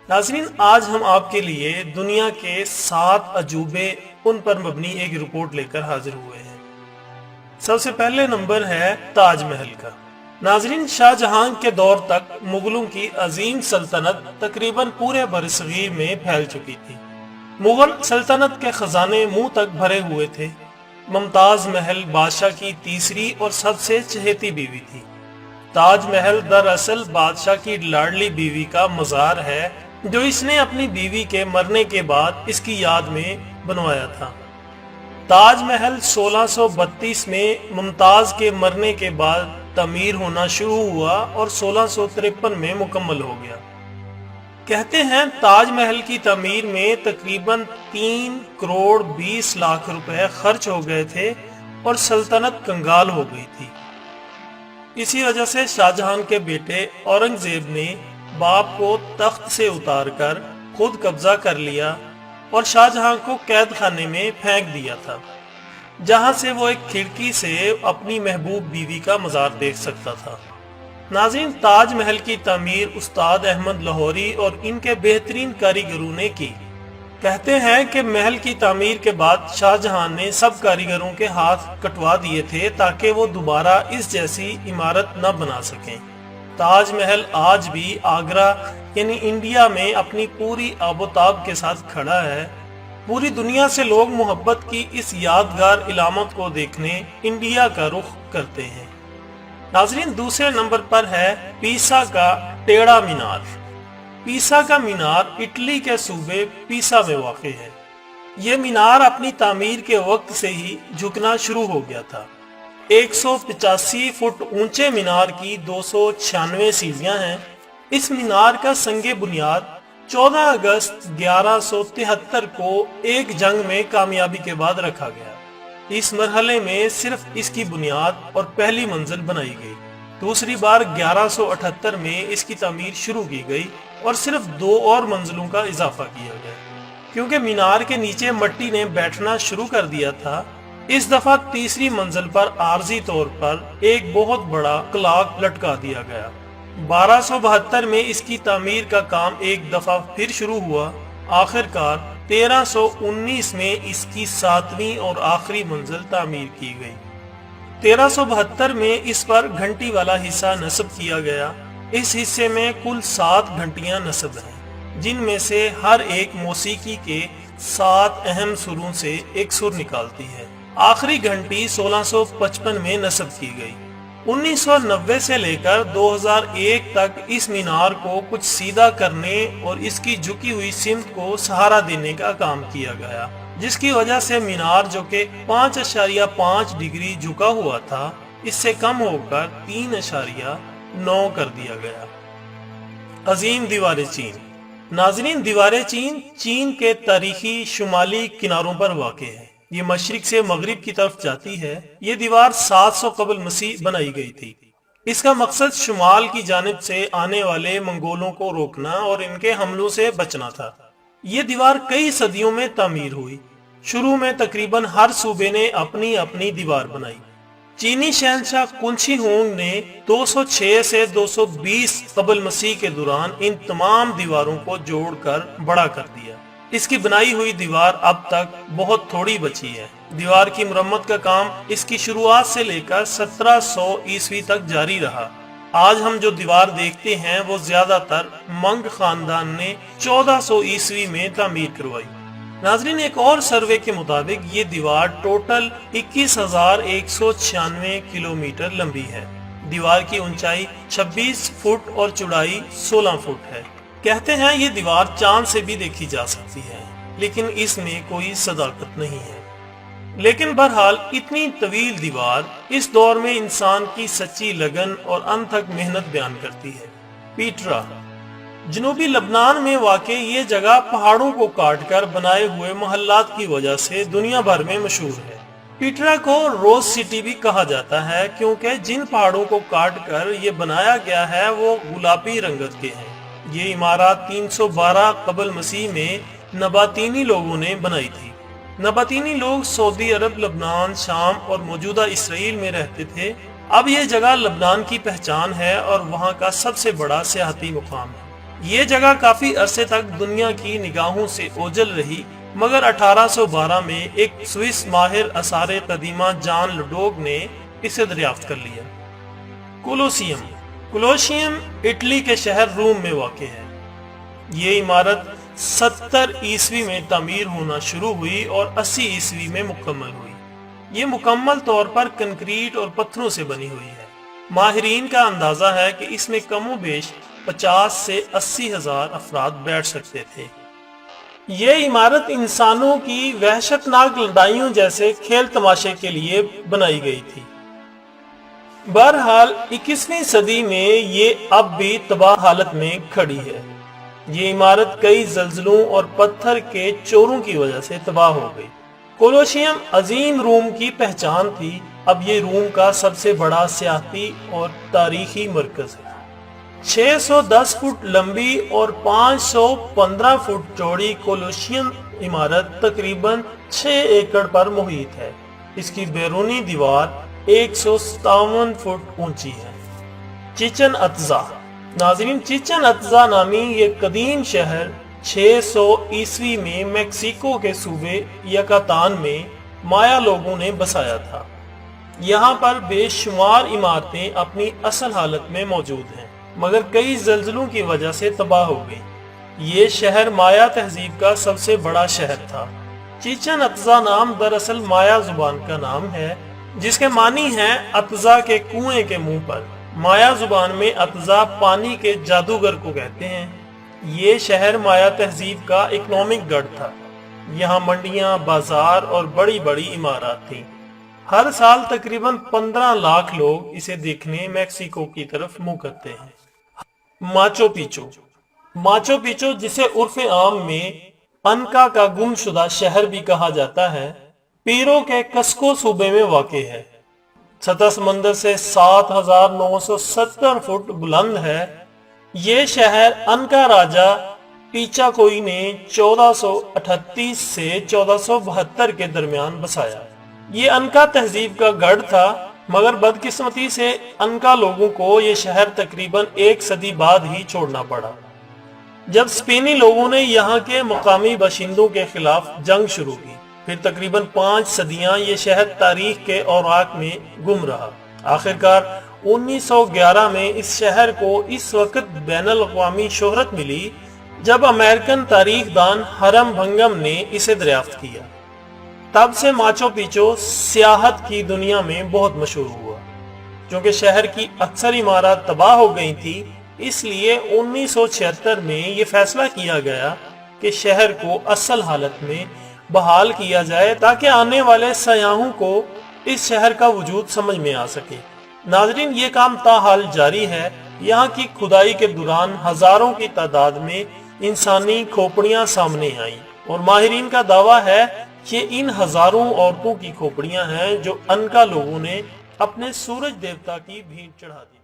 ناظرین، آج ہم آپ کے لیے دنیا کے 7 عجوبے ان پر مبنی ایک رپورٹ لے کر حاضر ہوئے ہیں۔ سب سے پہلے نمبر ہے تاج محل کا۔ ناظرین، شاہ جہاں کے دور تک مغلوں کی عظیم سلطنت تقریباً پورے برصغیر میں پھیل چکی تھی۔ مغل سلطنت کے خزانے منہ تک بھرے ہوئے تھے۔ ممتاز محل بادشاہ کی تیسری اور سب سے چہیتی بیوی تھی۔ تاج محل دراصل بادشاہ کی لاڈلی بیوی کا مزار ہے جو اس نے اپنی بیوی کے مرنے کے بعد اس کی یاد میں بنوایا تھا۔ تاج محل 1632 میں ممتاز کے مرنے کے بعد تعمیر ہونا شروع ہوا اور 1653 میں مکمل ہو گیا۔ کہتے ہیں تاج محل کی تعمیر میں تقریباً 3 کروڑ 20 لاکھ روپے خرچ ہو گئے تھے اور سلطنت کنگال ہو گئی تھی۔ اسی وجہ سے شاہ جہاں کے بیٹے اورنگزیب نے باپ کو تخت سے اتار کر خود قبضہ کر لیا اور شاہ جہاں کو قید خانے میں پھینک دیا تھا، جہاں سے وہ ایک کھڑکی سے اپنی محبوب بیوی کا مزار دیکھ سکتا تھا۔ ناظرین، تاج محل کی تعمیر استاد احمد لاہوری اور ان کے بہترین کاریگروں نے کی۔ کہتے ہیں کہ محل کی تعمیر کے بعد شاہ جہاں نے سب کاریگروں کے ہاتھ کٹوا دیے تھے تاکہ وہ دوبارہ اس جیسی عمارت نہ بنا سکیں۔ تاج محل آج بھی آگرہ یعنی انڈیا میں اپنی پوری آب و تاب کے ساتھ کھڑا ہے۔ پوری دنیا سے لوگ محبت کی اس یادگار علامت کو دیکھنے انڈیا کا رخ کرتے ہیں۔ ناظرین، دوسرے نمبر پر ہے پیسا کا ٹیڑھا مینار۔ پیسا کا مینار اٹلی کے صوبے پیسا میں واقع ہے۔ یہ مینار اپنی تعمیر کے وقت سے ہی جھکنا شروع ہو گیا تھا۔ 185 فٹ اونچے مینار کی 296 سیڑھیاں ہیں۔ اس مینار کا سنگ بنیاد 14 اگست 1173 کو ایک جنگ میں کامیابی کے بعد رکھا گیا۔ اس مرحلے میں صرف اس کی بنیاد اور پہلی منزل بنائی گئی۔ دوسری بار 1178 میں اس کی تعمیر شروع کی گئی اور صرف 2 اور منزلوں کا اضافہ کیا گیا۔ کیونکہ مینار کے نیچے مٹی نے بیٹھنا شروع کر دیا تھا، اس دفعہ تیسری منزل پر عارضی طور پر ایک بہت بڑا کلاک لٹکا دیا گیا۔ 1272 میں اس کی تعمیر کا کام ایک دفعہ پھر شروع ہوا۔ آخر کار 1319 میں اس کی 7ویں اور آخری منزل تعمیر کی گئی۔ 1372 میں اس پر گھنٹی والا حصہ نصب کیا گیا۔ اس حصے میں کل 7 گھنٹیاں نصب ہیں، جن میں سے ہر ایک موسیقی کے 7 اہم سروں سے ایک سر نکالتی ہے۔ آخری گھنٹی 1655 میں نصب کی گئی۔ 1990 سے لے کر 2001 تک اس مینار کو کچھ سیدھا کرنے اور اس کی جھکی ہوئی سمت کو سہارا دینے کا کام کیا گیا، جس کی وجہ سے مینار جو کہ 5.5 ڈگری جھکا ہوا تھا، اس سے کم ہو کر 3.9 کر دیا گیا۔ عظیم دیوار چین۔ ناظرین، دیوار چین چین کے تاریخی شمالی کناروں پر واقع ہے۔ یہ مشرق سے مغرب کی طرف جاتی ہے۔ یہ دیوار 700 قبل مسیح بنائی گئی تھی۔ اس کا مقصد شمال کی جانب سے آنے والے منگولوں کو روکنا اور ان کے حملوں سے بچنا تھا۔ یہ دیوار کئی صدیوں میں تعمیر ہوئی۔ شروع میں تقریباً ہر صوبے نے اپنی اپنی دیوار بنائی۔ چینی شہنشاہ کنشی ہونگ نے 206 سے 220 قبل مسیح کے دوران ان تمام دیواروں کو جوڑ کر بڑا کر دیا۔ اس کی بنائی ہوئی دیوار اب تک بہت تھوڑی بچی ہے۔ دیوار کی مرمت کا کام اس کی شروعات سے لے کر 1700 عیسوی تک جاری رہا۔ آج ہم جو دیوار دیکھتے ہیں وہ زیادہ تر منگ خاندان نے 1400 عیسوی میں تعمیر کروائی۔ ناظرین، ایک اور سروے کے مطابق یہ دیوار ٹوٹل 21,196 کلومیٹر لمبی ہے۔ دیوار کی اونچائی 26 فٹ اور چوڑائی 16 فٹ ہے۔ کہتے ہیں یہ دیوار چاند سے بھی دیکھی جا سکتی ہے، لیکن اس میں کوئی صداقت نہیں ہے۔ لیکن بہرحال اتنی طویل دیوار اس دور میں انسان کی سچی لگن اور انتھک محنت بیان کرتی ہے۔ پیٹرا۔ جنوبی لبنان میں واقع یہ جگہ پہاڑوں کو کاٹ کر بنائے ہوئے محلات کی وجہ سے دنیا بھر میں مشہور ہے۔ پیٹرا کو روز سٹی بھی کہا جاتا ہے کیونکہ جن پہاڑوں کو کاٹ کر یہ بنایا گیا ہے وہ گلابی رنگت کے ہیں۔ یہ عمارت 312 قبل مسیح میں نباتینی لوگوں نے بنائی تھی۔ نباتینی لوگ سعودی عرب، لبنان، شام اور موجودہ اسرائیل میں رہتے تھے۔ اب یہ جگہ لبنان کی پہچان ہے اور وہاں کا سب سے بڑا سیاحتی مقام ہے۔ یہ جگہ کافی عرصے تک دنیا کی نگاہوں سے اوجھل رہی، مگر 1812 میں ایک سوئس ماہر آثار قدیمہ جان لڈوگ نے اسے دریافت کر لیا۔ کولوسیم اٹلی کے شہر روم میں واقع ہے۔ یہ عمارت 70 عیسوی میں تعمیر ہونا شروع ہوئی اور 80 عیسوی میں مکمل ہوئی۔ یہ مکمل طور پر کنکریٹ اور پتھروں سے بنی ہوئی ہے۔ ماہرین کا اندازہ ہے کہ اس میں کم و بیش 50 سے 80 ہزار افراد بیٹھ سکتے تھے۔ یہ عمارت انسانوں کی وحشتناک لڑائیوں جیسے کھیل تماشے کے لیے بنائی گئی تھی۔ بہرحال 21ویں صدی میں یہ اب بھی تباہ حالت میں کھڑی ہے۔ یہ عمارت کئی زلزلوں اور پتھر کے چوروں کی وجہ سے تباہ ہو گئی۔ کولوسیم عظیم روم کی پہچان تھی۔ اب یہ روم کا سب سے بڑا سیاحتی اور تاریخی مرکز ہے۔ 610 فٹ لمبی اور 515 فٹ چوڑی کولوسیم عمارت تقریباً 6 ایکڑ پر محیط ہے۔ اس کی بیرونی دیوار 157 فٹ اونچی ہے۔ چچن اطزا۔ ناظرین، چچن اطزا نامی یہ قدیم شہر 600 عیسوی میں میکسیکو کے صوبے یکاتان میں مایا لوگوں نے بسایا تھا۔ یہاں پر بے شمار عمارتیں اپنی اصل حالت میں موجود ہیں، مگر کئی زلزلوں کی وجہ سے تباہ ہو گئی۔ یہ شہر مایا تہذیب کا سب سے بڑا شہر تھا۔ چچن اطزا نام دراصل مایا زبان کا نام ہے، جس کے معنی ہے اطزا کے کنویں کے منہ پر۔ مایا زبان میں اطزا پانی کے جادوگر کو کہتے ہیں۔ یہ شہر مایا تہذیب کا اکنامک گڑھ تھا۔ یہاں منڈیاں، بازار اور بڑی بڑی عمارات تھیں۔ ہر سال تقریباً 15 لاکھ لوگ اسے دیکھنے میکسیکو کی طرف منہ کرتے ہیں۔ Machu Picchu. ماچو پیچو، جسے عرف عام میں انکا کا گم شدہ شہر بھی کہا جاتا ہے، پیرو کے کسکو صوبے میں واقع ہے۔ سطح سمندر سے 7970 فٹ بلند ہے۔ یہ شہر انکا راجہ پیچا کوئی نے 1438 سے 1472 کے درمیان بسایا۔ یہ انکا تہذیب کا گڑھ تھا، مگر بدقسمتی سے انکا لوگوں کو یہ شہر تقریباً 1 صدی بعد ہی چھوڑنا پڑا، جب اسپینی لوگوں نے یہاں کے مقامی باشندوں کے خلاف جنگ شروع کی۔ پھر تقریباً 5 صدیاں یہ شہر تاریخ کے اوراق میں گم رہا۔ آخرکار 1911 میں اس شہر کو اس وقت بین الاقوامی شہرت ملی جب امریکن تاریخ دان ہرم بھنگم نے اسے دریافت کیا۔ تب سے ماچو پیچو سیاحت کی دنیا میں بہت مشہور ہوا۔ چونکہ شہر کی اکثر عمارات تباہ ہو گئی تھی، اس لیے 1976 میں یہ فیصلہ کیا گیا کہ شہر کو اصل حالت میں بحال کیا جائے تاکہ آنے والے سیاحوں کو اس شہر کا وجود سمجھ میں آ سکے۔ ناظرین، یہ کام تاحال جاری ہے۔ یہاں کی کھدائی کے دوران ہزاروں کی تعداد میں انسانی کھوپڑیاں سامنے آئیں، اور ماہرین کا دعویٰ ہے کہ ان ہزاروں عورتوں کی کھوپڑیاں ہیں جو انکا لوگوں نے اپنے سورج دیوتا کی بھیٹ چڑھا دی۔